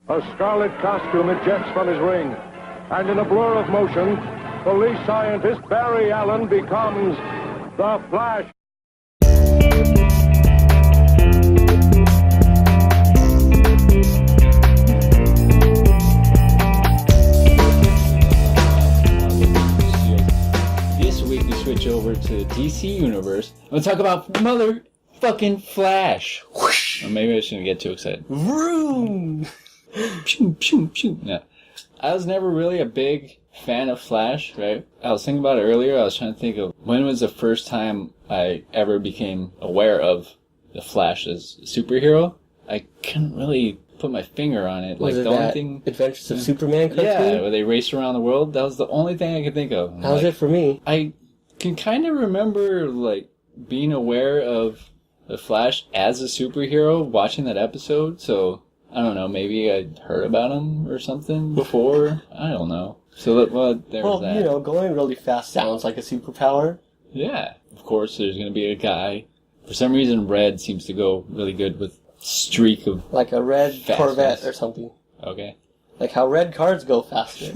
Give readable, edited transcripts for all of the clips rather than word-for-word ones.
A scarlet costume ejects from his ring, and in a blur of motion, police scientist Barry Allen becomes the Flash. This week we switch over to the DC universe. I'm gonna talk about motherfucking Flash. Whoosh. Or maybe I shouldn't get too excited. Vroom! Pew, pew, pew. No. I was never really a big fan of Flash, right? I was thinking about it earlier. I was trying to think of when was the first time I ever became aware of the Flash as a superhero. I couldn't really put my finger on it. Was like it the that only thing, Adventures of Superman cartoon? yeah, where they raced around the world. That was the only thing I could think of. How was it for me? I can kind of remember like being aware of the Flash as a superhero, watching that episode. So I don't know, maybe I'd heard about him or something before. I don't know. So there was that. You know, going really fast sounds like a superpower. Yeah, of course. There's gonna be a guy. For some reason, red seems to go really good with streak of like a red fastness. Corvette or something. Okay. Like how red cars go faster.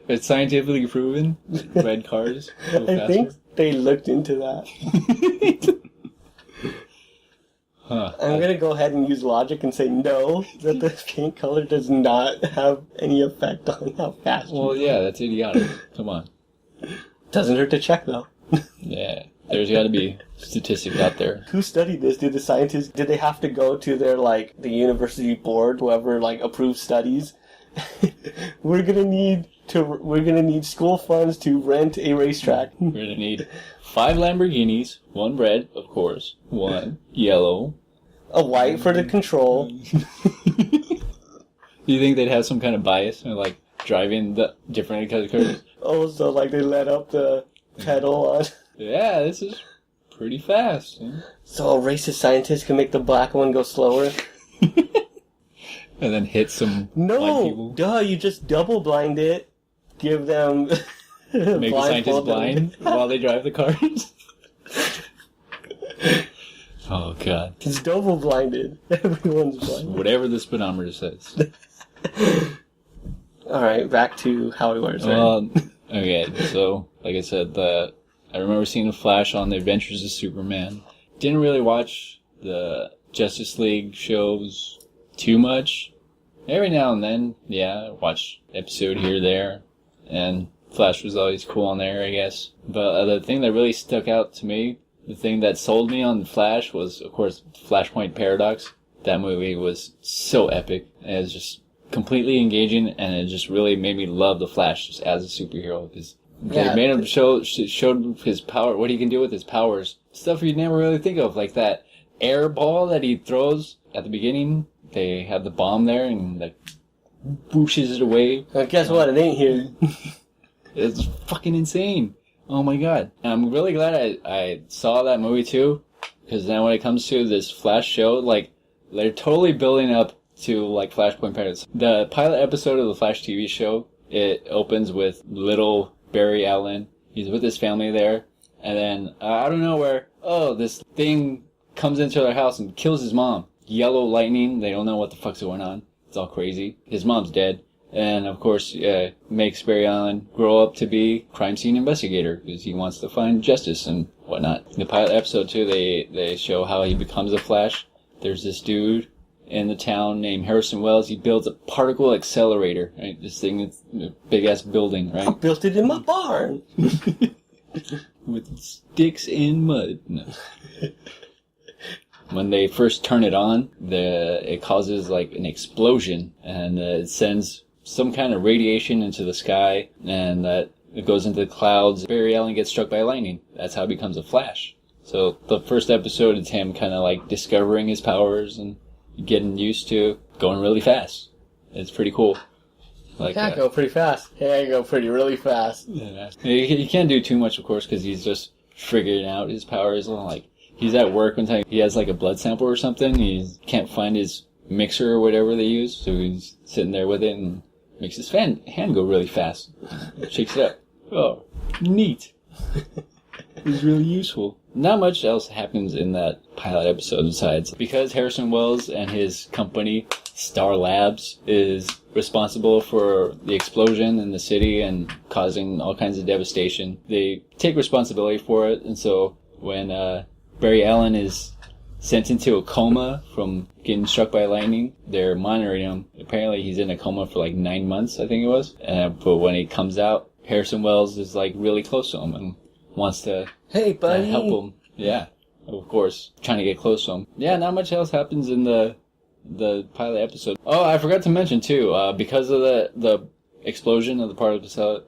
It's scientifically proven. Red cars go faster. I think they looked into that. Huh. I'm going to go ahead and use logic and say no, that the paint color does not have any effect on how fast Well, yeah, that's idiotic. Come on. Doesn't hurt to check, though. Yeah, there's got to be statistics out there. Who studied this? Did the scientists, did they have to go to their, like, the university board, whoever, like, approves studies? We're gonna need school funds to rent a racetrack. We're going to need 5 Lamborghinis, 1 red, of course, 1 yellow. A white for the control. Do you think they'd have some kind of bias in, like, driving the different cars? Oh, so, like, they let up the pedal on. Yeah, this is pretty fast. Yeah. So a racist scientist can make the black one go slower? And then hit some blind people. No! Duh, you just double blind it. Give them... Make the scientists blind while they drive the cars? Oh, God. It's double blinded. Everyone's blind. Whatever the speedometer says. Alright, back to how we were, right? Okay, so, like I said, I remember seeing the Flash on The Adventures of Superman. Didn't really watch the Justice League shows too much. Every now and then, yeah, watch episode here or there. And Flash was always cool on there, I guess. But the thing that really stuck out to me, the thing that sold me on Flash was, of course, Flashpoint Paradox. That movie was so epic. And it was just completely engaging, and it just really made me love the Flash just as a superhero. Because they made him showed his power, what he can do with his powers. Stuff you'd never really think of, like that air ball that he throws at the beginning. They have the bomb there, and like whooshes it away. Well, guess what? It ain't here. It's fucking insane. Oh my God. And I'm really glad I saw that movie too, because then when it comes to this Flash show, like, they're totally building up to, like, Flashpoint Paradox. The pilot episode of the Flash TV show, it opens with little Barry Allen. He's with his family there, and then, out of nowhere, this thing comes into their house and kills his mom. Yellow lightning, they don't know what the fuck's going on. It's all crazy. His mom's dead. And, of course, makes Barry Allen grow up to be crime scene investigator, because he wants to find justice and whatnot. In the pilot episode, too, they show how he becomes a Flash. There's this dude in the town named Harrison Wells. He builds a particle accelerator, right? This thing is a big-ass building, right? I built it in my barn. With sticks and mud. No. When they first turn it on, it causes, like, an explosion, and it sends some kind of radiation into the sky, and that it goes into the clouds. Barry Allen gets struck by lightning. That's how he becomes a Flash. So the first episode is him kind of, like, discovering his powers and getting used to going really fast. It's pretty cool. Like, I go pretty fast. Hey, I go really fast. Yeah. He can't do too much, of course, because he's just figuring out his powers. Like, he's at work one time. He has, like, a blood sample or something. He can't find his mixer or whatever they use, so he's sitting there with it and makes his hand go really fast. Shakes it up. Oh, neat. It's really useful. not much else happens in that pilot episode besides because Harrison Wells and his company, Star Labs, is responsible for the explosion in the city and causing all kinds of devastation. They take responsibility for it, and so when Barry Allen is sent into a coma from getting struck by lightning, they're monitoring him. Apparently he's in a coma for like 9 months, I think it was. But when he comes out, Harrison Wells is like really close to him and wants to Hey, buddy. help him. Yeah, of course, trying to get close to him. Yeah, not much else happens in the pilot episode. Oh, I forgot to mention too, because of the explosion of the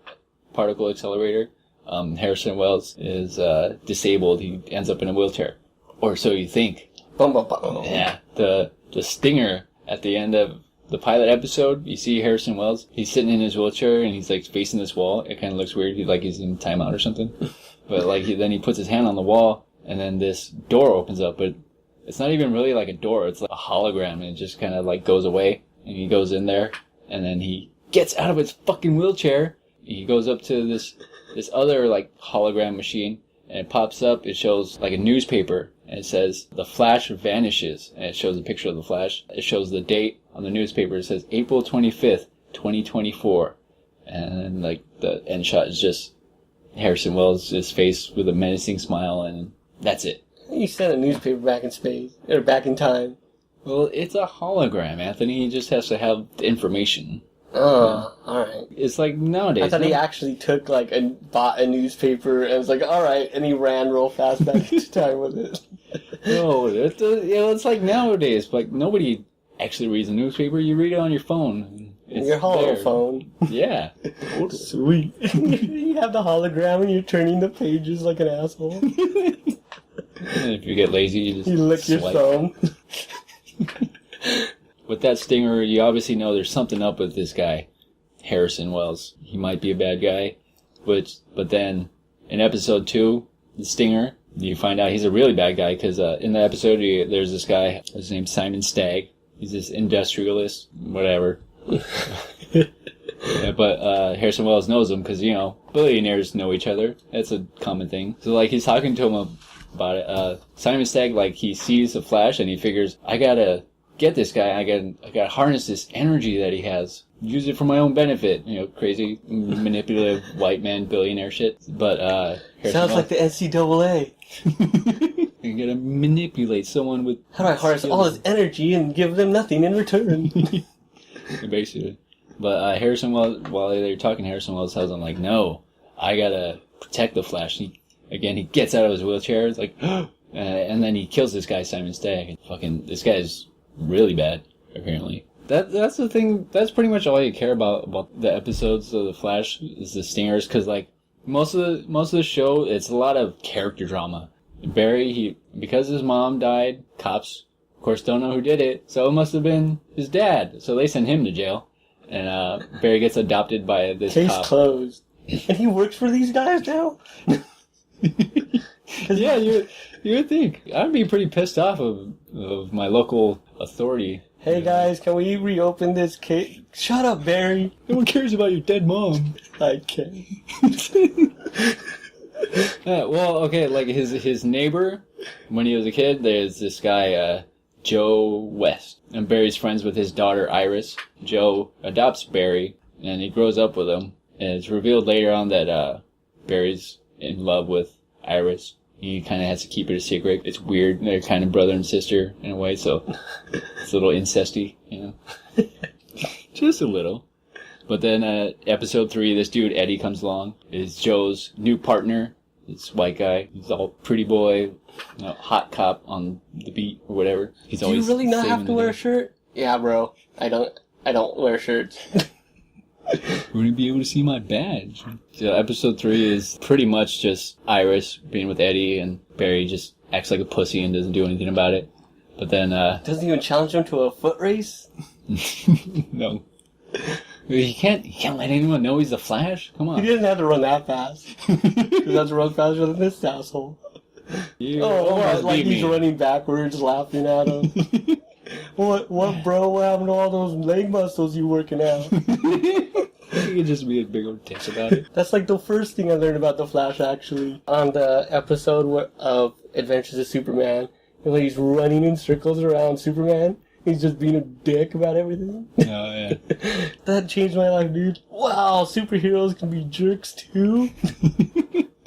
particle accelerator, Harrison Wells is disabled. He ends up in a wheelchair. Or so you think. Bum, bum, bum. Yeah. The stinger at the end of the pilot episode, you see Harrison Wells. He's sitting in his wheelchair and he's like facing this wall. It kind of looks weird. He's in timeout or something. But like then he puts his hand on the wall and then this door opens up. But it's not even really like a door. It's like a hologram and it just kind of like goes away. And he goes in there and then he gets out of his fucking wheelchair. He goes up to this other like hologram machine and it pops up. It shows like a newspaper. And it says, "The Flash vanishes." And it shows a picture of the Flash. It shows the date on the newspaper. It says April 25th, 2024. And like the end shot is just Harrison Wells' face with a menacing smile, and that's it. You sent a newspaper back in space, or back in time. Well, it's a hologram, Anthony. He just has to have the information. Oh, alright. It's like nowadays. I thought he actually took, like, and bought a newspaper and was like, alright, and he ran real fast back into time with it. No, it's like nowadays. Like, nobody actually reads a newspaper. You read it on your phone. It's your hollow there. phone. Yeah. Sweet. You have the hologram and you're turning the pages like an asshole. And if you get lazy, you just You lick your swipe. thumb. With that stinger, you obviously know there's something up with this guy, Harrison Wells. He might be a bad guy, but then in episode 2, the stinger, you find out he's a really bad guy because in the episode there's this guy, his name's Simon Stagg. He's this industrialist, whatever. Yeah, but Harrison Wells knows him because, billionaires know each other. That's a common thing. So like he's talking to him about it. Simon Stagg, like he sees the Flash and he figures, I gotta get this guy. I gotta harness this energy that he has. Use it for my own benefit. Crazy, manipulative white man billionaire shit. But Sounds like the NCAA. You gotta manipulate someone with. How do I harness all his energy and give them nothing in return? Basically. But Harrison Wells, while they're talking, Harrison Wells tells him, like, no, I gotta protect the Flash. He gets out of his wheelchair. It's like, and then he kills this guy, Simon Stagg. And this guy's really bad, apparently. That's the thing. That's pretty much all you care about the episodes of the Flash is the stingers, because like most of the show, it's a lot of character drama. Barry, because his mom died, cops, of course, don't know who did it, so it must have been his dad. So they send him to jail, and Barry gets adopted by this Case cop. closed. And he works for these guys now? Yeah, you would think. I'd be pretty pissed off of my local authority. Hey guys, can we reopen this case? Shut up, Barry. No one cares about your dead mom. I can't. Well, okay, like his neighbor, when he was a kid, there's this guy, Joe West. And Barry's friends with his daughter, Iris. Joe adopts Barry, and he grows up with him. And it's revealed later on that Barry's in love with Iris. He kind of has to keep it a secret. It's weird. They're kind of brother and sister in a way, so it's a little incesty, Just a little. But then episode 3, this dude, Eddie, comes along. Is Joe's new partner. This white guy. He's all pretty boy, hot cop on the beat or whatever. He's Do always you really not saving have to the wear day. a shirt? Yeah, bro. I don't wear shirts. Would you be able to see my badge? So episode 3 is pretty much just Iris being with Eddie, and Barry just acts like a pussy and doesn't do anything about it. But then, Doesn't even challenge him to a foot race? no. He can't let anyone know he's the Flash? Come on. He didn't have to run that fast. He has to run faster than this asshole. You Oh, what? almost Like beat he's me. running backwards, laughing at him. What, bro? What happened to all those leg muscles you working out? He could just be a big old dick about it. That's like the first thing I learned about the Flash, actually. On the episode of Adventures of Superman, when he's running in circles around Superman, he's just being a dick about everything. Oh, yeah. That changed my life, dude. Wow, superheroes can be jerks too?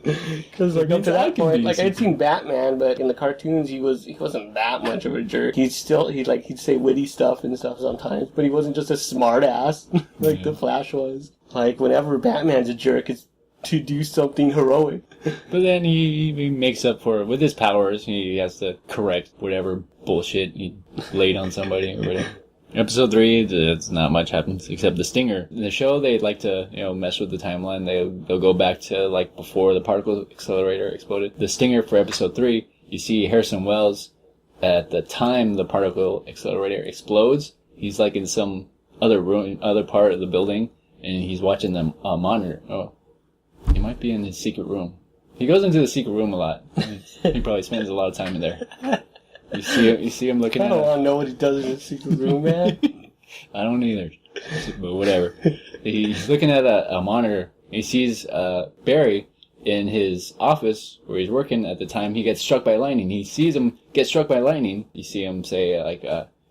Because like up to that point, like I'd seen Batman, but in the cartoons he wasn't that much of a jerk. He'd say witty stuff and stuff sometimes, but he wasn't just a smart ass like the Flash was. Like whenever Batman's a jerk, it's to do something heroic. But then he makes up for it with his powers. He has to correct whatever bullshit he laid on somebody or whatever. Episode 3, it's not much happens except the stinger. In the show, they like to, mess with the timeline. They'll go back to, like, before the particle accelerator exploded. The stinger for episode 3, you see Harrison Wells at the time the particle accelerator explodes. He's, like, in some other room, other part of the building, and he's watching the monitor. Oh, he might be in his secret room. He goes into the secret room a lot. He probably spends a lot of time in there. You see him looking at it. I don't want to know what he does in his secret room, man. I don't either. But whatever. He's looking at a monitor. He sees Barry in his office where he's working at the time he gets struck by lightning. He sees him get struck by lightning. You see him say,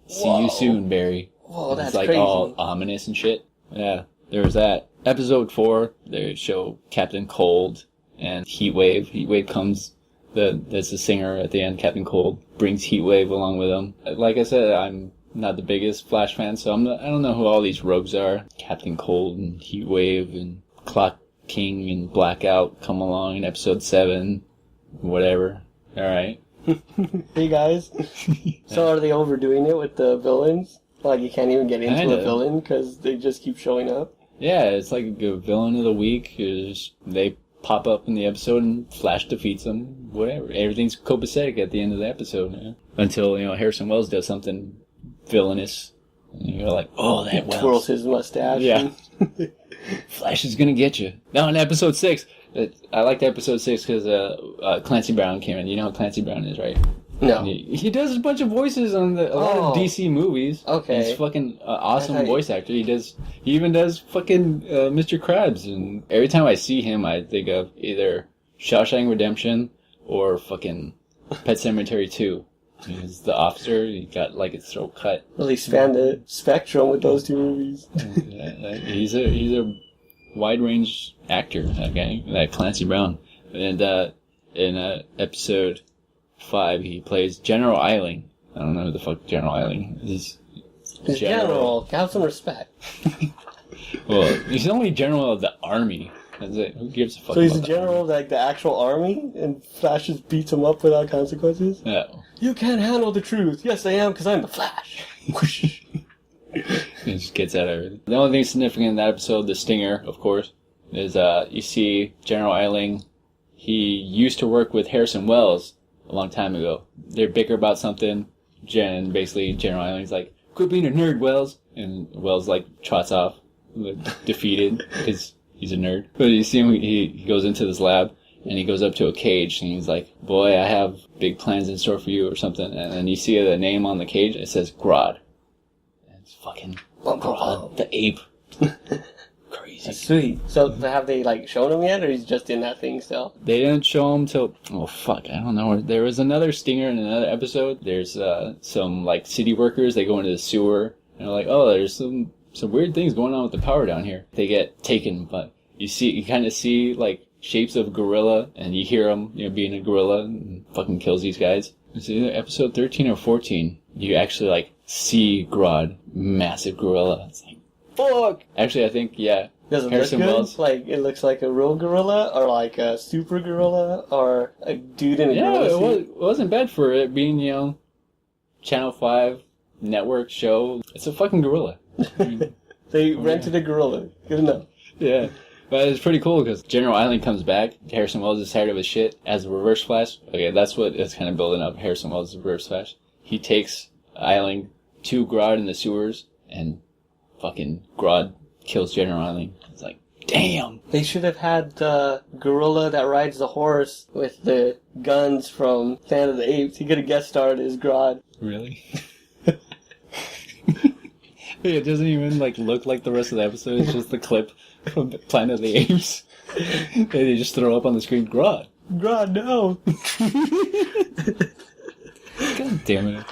see you soon, Barry. Whoa, that's it's like crazy. all ominous and shit. Yeah, there was that. Episode 4, they show Captain Cold and Heatwave. Heatwave comes... That's the singer at the end, Captain Cold, brings Heatwave along with him. Like I said, I'm not the biggest Flash fan, so I don't know who all these rogues are. Captain Cold and Heatwave and Clock King and Blackout come along in episode 7. Whatever. Alright. Hey guys. So are they overdoing it with the villains? Like you can't even get into a villain because they just keep showing up? Yeah, it's like a villain of the week. They pop up in the episode and Flash defeats them. Whatever. Everything's copacetic at the end of the episode. Yeah? Until, Harrison Wells does something villainous. And you're like, oh, that Wells. Twirls his mustache. Yeah. Flash is gonna get you. Now in episode 6, I liked episode 6 because Clancy Brown came in. You know who Clancy Brown is, right? No. He does a bunch of voices on a lot of DC movies. Okay. He's fucking awesome voice actor. He even does fucking Mr. Krabs. And every time I see him, I think of either Shawshank Redemption or fucking Pet Sematary 2. He's the officer. He got like his throat cut. Really span the spectrum with those two movies. He's a wide range actor. That guy, that Clancy Brown. And in episode 5, he plays General Eiling. I don't know who the fuck General Eiling is. He's General. Have some respect. Well, he's only General of the Army. That's it. Who gives a fuck? So he's about the General of like the actual army, and Flash just beats him up without consequences? No. You can't handle the truth. Yes, I am, because I'm the Flash. He just gets out of everything. The only thing significant in that episode, the stinger, of course, is you see General Eiling. He used to work with Harrison Wells a long time ago. They bicker about something. Basically, General Eiling's like, quit being a nerd, Wells. And Wells, trots off, defeated, because he's a nerd. But you see him, he goes into this lab, and he goes up to a cage, and he's like, boy, I have big plans in store for you, or something. And then you see the name on the cage, it says Grodd. And it's fucking Grodd, the ape. Crazy. That's sweet. So have they shown him yet, or he's just in that thing still? They didn't show him till I don't know. There was another stinger in another episode. There's some city workers. They go into the sewer and they're like, oh, there's some weird things going on with the power down here. They get taken, but you kind of see shapes of gorilla, and you hear them, being a gorilla, and fucking kills these guys. It's either episode 13 or 14. You actually see Grodd, massive gorilla. It's like, fuck! Actually, I think, yeah. Does it Harrison look good? Wells. It looks like a real gorilla, or like a super gorilla, or a dude in a gorilla suit? It wasn't bad for it being, Channel 5 network show. It's a fucking gorilla. They rented a gorilla. Good enough. Yeah. But it's pretty cool because General Eiling comes back. Harrison Wells is tired of his shit as a Reverse Flash. Okay, that's what it's kind of building up. Harrison Wells is Reverse Flash. He takes Eiling to Grodd in the sewers, and fucking Grodd kills General Eiling. It's like, damn! They should have had the gorilla that rides the horse with the guns from Planet of the Apes. He could have guest starred as Grodd. Really? It doesn't even like look like the rest of the episode. It's just the clip from Planet of the Apes. They just throw up on the screen. Grodd, no! God damn it!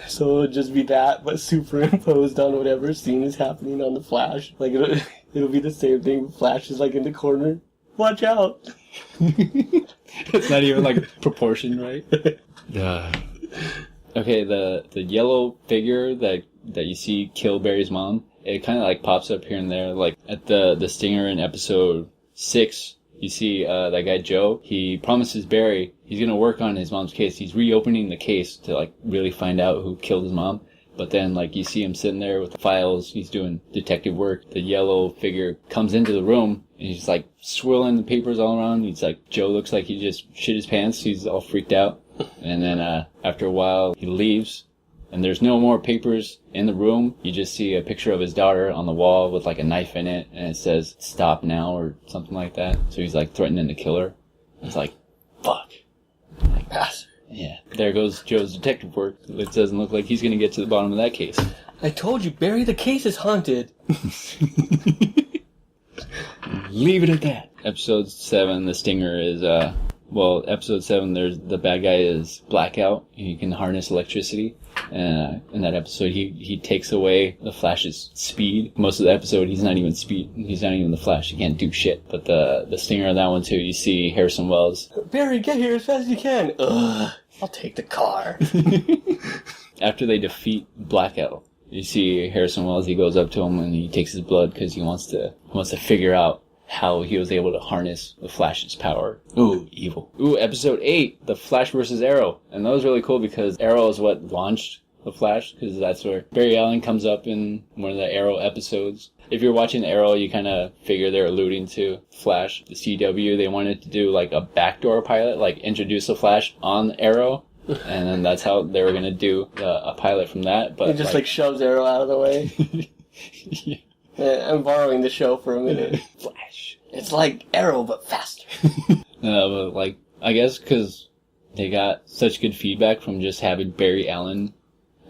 So it'll just be that, but superimposed on whatever scene is happening on the Flash. Like it'll be the same thing. Flash is like in the corner. Watch out! It's not even like proportion, right? Okay, the yellow figure that you see kill Barry's mom, it kind of like pops up here and there. Like at the stinger in episode 6, you see that guy Joe. He promises Barry he's gonna work on his mom's case. He's reopening the case to like really find out who killed his mom. But then like you see him sitting there with the files. He's doing detective work. The yellow figure comes into the room and he's like swirling the papers all around. He's like, Joe looks like he just shit his pants. He's all freaked out. And then after a while he leaves. And there's no more papers in the room. You just see a picture of his daughter on the wall with like a knife in it. And it says, stop now, or something like that. So he's like threatening to kill her. It's like, fuck. Like, bastard. Yeah. There goes Joe's detective work. It doesn't look like he's going to get to the bottom of that case. I told you, Barry, the case is haunted. Leave it at that. Episode 7, the stinger is, episode 7, there's the bad guy is Blackout. He can harness electricity. In that episode, he takes away the Flash's speed. Most of the episode, he's not even speed. He's not even the Flash. He can't do shit. But the stinger of that one too, you see Harrison Wells. Barry, get here as fast as you can. Ugh, I'll take the car. After they defeat Blackout, you see Harrison Wells. He goes up to him and he takes his blood because he wants to figure out how he was able to harness the Flash's power. Ooh, evil. Ooh, episode 8, The Flash versus Arrow. And that was really cool because Arrow is what launched the Flash, because that's where Barry Allen comes up in one of the Arrow episodes. If you're watching Arrow, you kind of figure they're alluding to Flash. The CW, they wanted to do like a backdoor pilot, like introduce the Flash on Arrow. And then that's how they were going to do a pilot from that. But he just like shoves Arrow out of the way. Yeah. I'm borrowing the show for a minute. Flash. It's like Arrow, but faster. But like, I guess because they got such good feedback from just having Barry Allen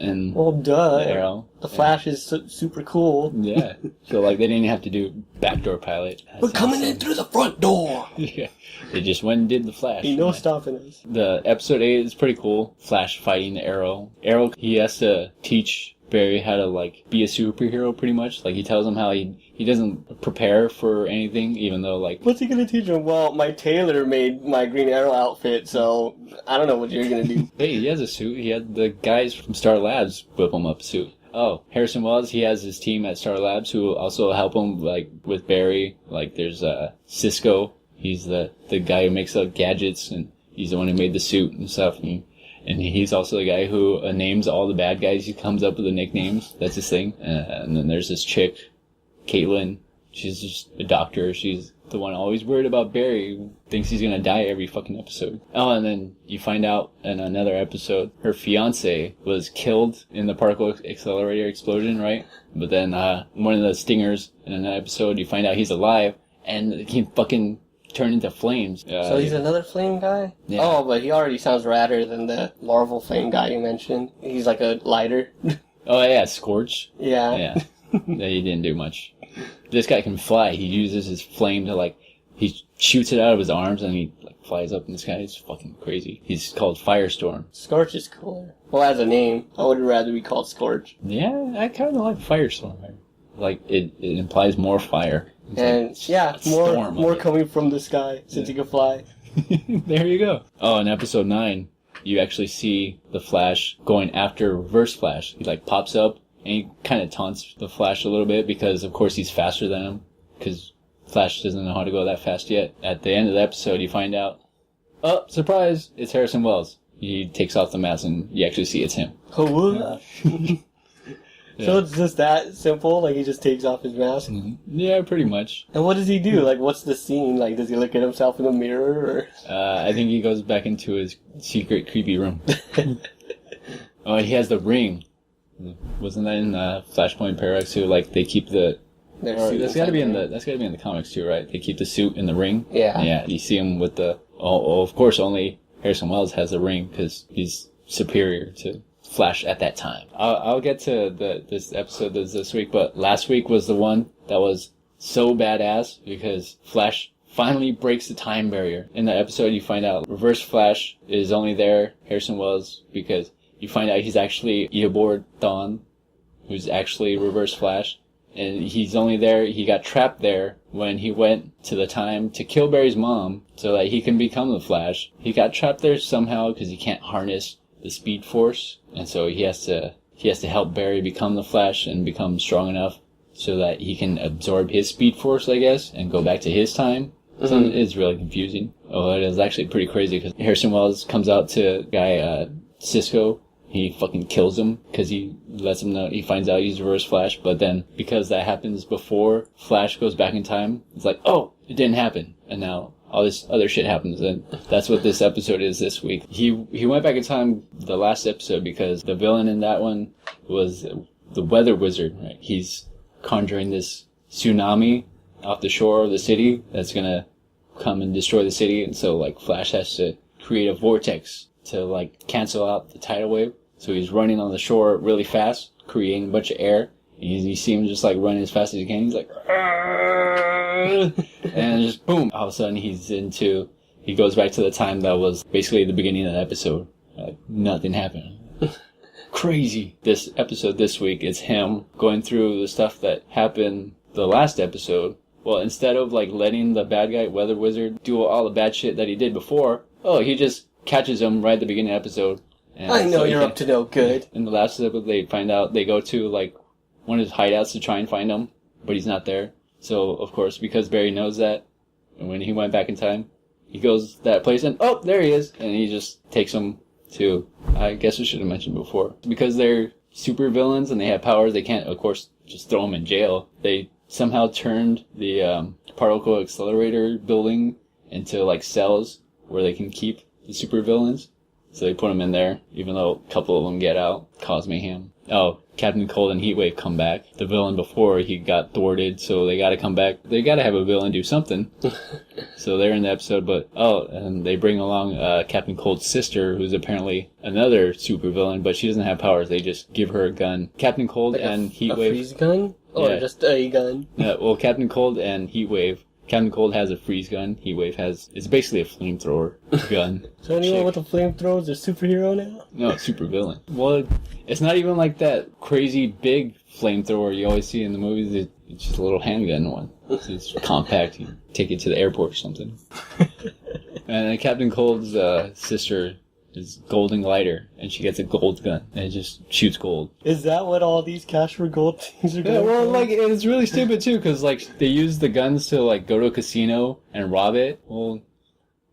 and well, duh. Arrow. The Flash is super cool. Yeah. So like, they didn't have to do backdoor pilot. We're coming in through the front door. Yeah. They just went and did the Flash. Ain't no stopping us. The episode 8 is pretty cool. Flash fighting the Arrow. Arrow, he has to teach Barry how to like be a superhero pretty much. Like he tells him how he doesn't prepare for anything, even though like, what's he gonna teach him? Well, my tailor made my Green Arrow outfit, so I don't know what you're gonna do. Hey, he has a suit. He had the guys from Star Labs whip him up a suit. Oh, Harrison Wells, he has his team at Star Labs who also help him like with Barry. Like there's Cisco. He's the guy who makes gadgets, and he's the one who made the suit and stuff. And he's also the guy who names all the bad guys. He comes up with the nicknames. That's his thing. And then there's this chick, Caitlin. She's just a doctor. She's the one always worried about Barry, who thinks he's gonna die every fucking episode. Oh, and then you find out in another episode, her fiance was killed in the particle accelerator explosion, right? But then one of the stingers in an episode, you find out he's alive, and he fucking turn into flames. So he's another flame guy? Yeah. Oh, but he already sounds radder than the Marvel flame guy you mentioned. He's like a lighter. Oh yeah, Scorch. Yeah. Yeah. He didn't do much. This guy can fly. He uses his flame to like, he shoots it out of his arms and he like flies up in the sky. It's fucking crazy. He's called Firestorm. Scorch is cooler. Well, as a name, I would rather be called Scorch. Yeah, I kind of like Firestorm. Like it implies more fire. It's and like, yeah, more coming from the sky since he can fly. There you go. Oh, in episode 9, you actually see the Flash going after Reverse Flash. He like pops up and he kind of taunts the Flash a little bit because of course he's faster than him, because Flash doesn't know how to go that fast yet. At the end of the episode, you find out, oh, surprise, it's Harrison Wells. He takes off the mask and you actually see it's him. Oh, yeah. So it's just that simple? Like he just takes off his mask? Mm-hmm. Yeah, pretty much. And what does he do? Like what's the scene? Like does he look at himself in the mirror? Or? I think he goes back into his secret creepy room. Oh, he has the ring. Wasn't that in Flashpoint Paradox too? Like they keep the... That's got to be in the comics too, right? They keep the suit in the ring. Yeah. Yeah. You see him with the... Oh, of course, only Harrison Wells has the ring because he's superior to Flash at that time. I'll get to this episode this week, but last week was the one that was so badass because Flash finally breaks the time barrier. In that episode, you find out Reverse Flash is only there, Harrison Wells, because you find out he's actually Eobard Thawne, who's actually Reverse Flash. And he's only there, he got trapped there when he went to the time to kill Barry's mom so that he can become the Flash. He got trapped there somehow because he can't harness the Speed Force. And so he has to help Barry become the Flash and become strong enough so that he can absorb his Speed Force, I guess, and go back to his time. Mm-hmm. So it's really confusing. Oh, it is actually pretty crazy because Harrison Wells comes out to guy, Cisco. He fucking kills him because he lets him know, he finds out he's Reverse Flash, but then because that happens before Flash goes back in time, it's like, oh, it didn't happen. And now all this other shit happens, and that's what this episode is this week. He went back in time the last episode because the villain in that one was the Weather Wizard, right? He's conjuring this tsunami off the shore of the city that's gonna come and destroy the city, and so like Flash has to create a vortex to like cancel out the tidal wave. So he's running on the shore really fast, creating a bunch of air. You see him just like running as fast as he can. He's like, and just boom! All of a sudden he goes back to the time that was basically the beginning of the episode. Like nothing happened. Crazy. This episode this week is him going through the stuff that happened the last episode. Well, instead of like letting the bad guy, Weather Wizard, do all the bad shit that he did before, he just catches him right at the beginning of the episode. And I know you're up to no good. In the last episode, they find out, they go to like one of his hideouts to try and find him, but he's not there. So, of course, because Barry knows that, and when he went back in time, he goes to that place and, oh, there he is. And he just takes him to, I guess I should have mentioned before, because they're super villains and they have powers, they can't, of course, just throw him in jail. They somehow turned the particle accelerator building into like cells where they can keep the supervillains. So they put them in there, even though a couple of them get out, cause mayhem. Oh, Captain Cold and Heatwave come back. The villain before, he got thwarted, so they gotta come back. They gotta have a villain do something. So they're in the episode, but, and they bring along Captain Cold's sister, who's apparently another supervillain, but she doesn't have powers. They just give her a gun. Captain Cold like and Heatwave. A freeze gun? Or just a gun? Yeah, well, Captain Cold and Heatwave. Captain Cold has a freeze gun. Heatwave it's basically a flamethrower gun. So anyone with a flamethrower is a superhero now? No, it's super villain. Well, it's not even like that crazy big flamethrower you always see in the movies. It's just a little handgun one. It's compact. You take it to the airport or something. And then Captain Cold's sister is Golden Glider, and she gets a gold gun, and it just shoots gold. Is that what all these cash for gold things are going Yeah, well, for? like, it's really stupid, too, because, like, they use the guns to, like, go to a casino and rob it. Well,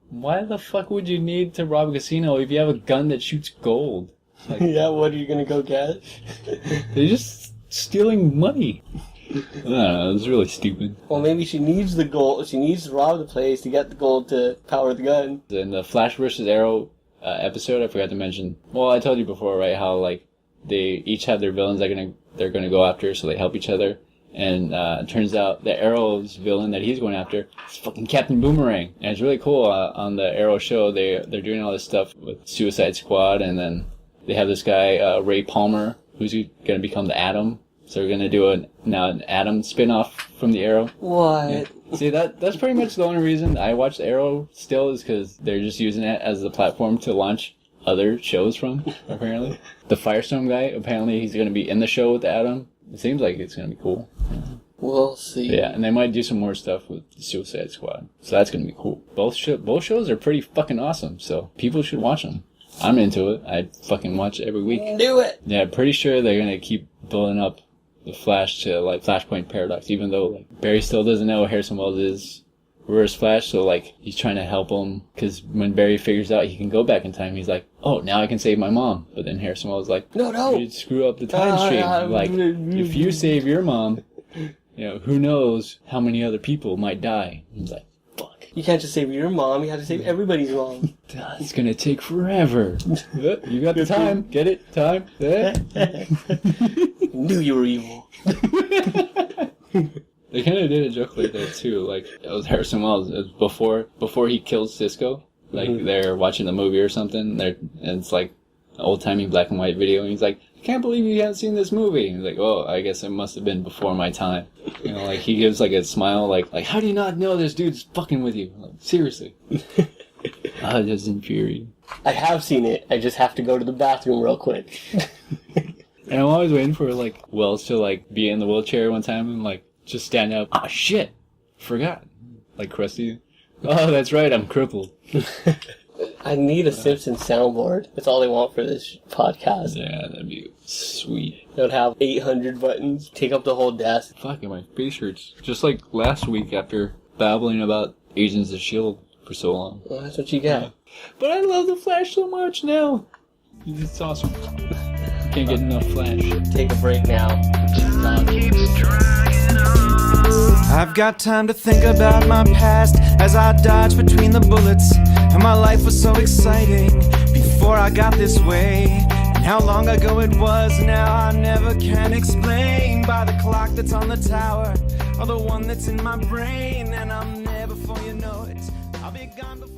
why the fuck would you need to rob a casino if you have a gun that shoots gold? Like, yeah, what are you gonna go get? They're just stealing money. I don't know, it's really stupid. Well, maybe she needs the gold. She needs to rob the place to get the gold to power the gun. In the Flash vs. Arrow episode, I forgot to mention. Well, I told you before, right? How like they each have their villains they're gonna go after, so they help each other. And it turns out the Arrow's villain that he's going after is fucking Captain Boomerang, and it's really cool. On the Arrow show, they're doing all this stuff with Suicide Squad, and then they have this guy Ray Palmer who's gonna become the Atom. So we're gonna do an Atom spin-off from the Arrow. What? Yeah. See, that's pretty much the only reason I watch the Arrow still is because they're just using it as a platform to launch other shows from, apparently. The Firestorm guy, apparently he's gonna be in the show with the Atom. It seems like it's gonna be cool. We'll see. Yeah, and they might do some more stuff with the Suicide Squad. So that's gonna be cool. Both shows are pretty fucking awesome, so people should watch them. I'm into it. I fucking watch it every week. Do it! Yeah, pretty sure they're gonna keep building up the Flash to, like, Flashpoint Paradox, even though, like, Barry still doesn't know Harrison Wells is Reverse Flash, so, like, he's trying to help him, because when Barry figures out he can go back in time, he's like, oh, now I can save my mom. But then Harrison Wells is like, no! You'd screw up the time stream. Like, if you save your mom, who knows how many other people might die. And he's like, fuck. You can't just save your mom, you have to save everybody's mom. It's gonna take forever. You got the time. Get it? Time? Knew you were evil. They kind of did a joke like that too. Like, it was Harrison Wells. It was before he kills Cisco. Like, they're watching the movie or something. And it's like, old-timey black and white video, and he's like, I can't believe you haven't seen this movie. And he's like, oh, I guess it must have been before my time. You know, like, he gives, like, a smile, like, how do you not know this dude's fucking with you? Like, seriously. It just infuriating. I have seen it. I just have to go to the bathroom real quick. And I'm always waiting for, like, Wells to, like, be in the wheelchair one time and, like, just stand up. Oh, shit. Forgot. Like Krusty. Oh, that's right. I'm crippled. I need a Simpsons soundboard. That's all they want for this podcast. Yeah, that'd be sweet. It would have 800 buttons, take up the whole desk. Fucking my face hurts. Just like last week after babbling about Agents of S.H.I.E.L.D. for so long. Well, that's what you got. Yeah. But I love the Flash so much now. It's awesome. Can't get enough Flash. Take a break now. I've got time to think about my past as I dodge between the bullets. And my life was so exciting before I got this way. And how long ago it was now I never can explain. By the clock that's on the tower or the one that's in my brain. And I'm there before you know it. I'll be gone before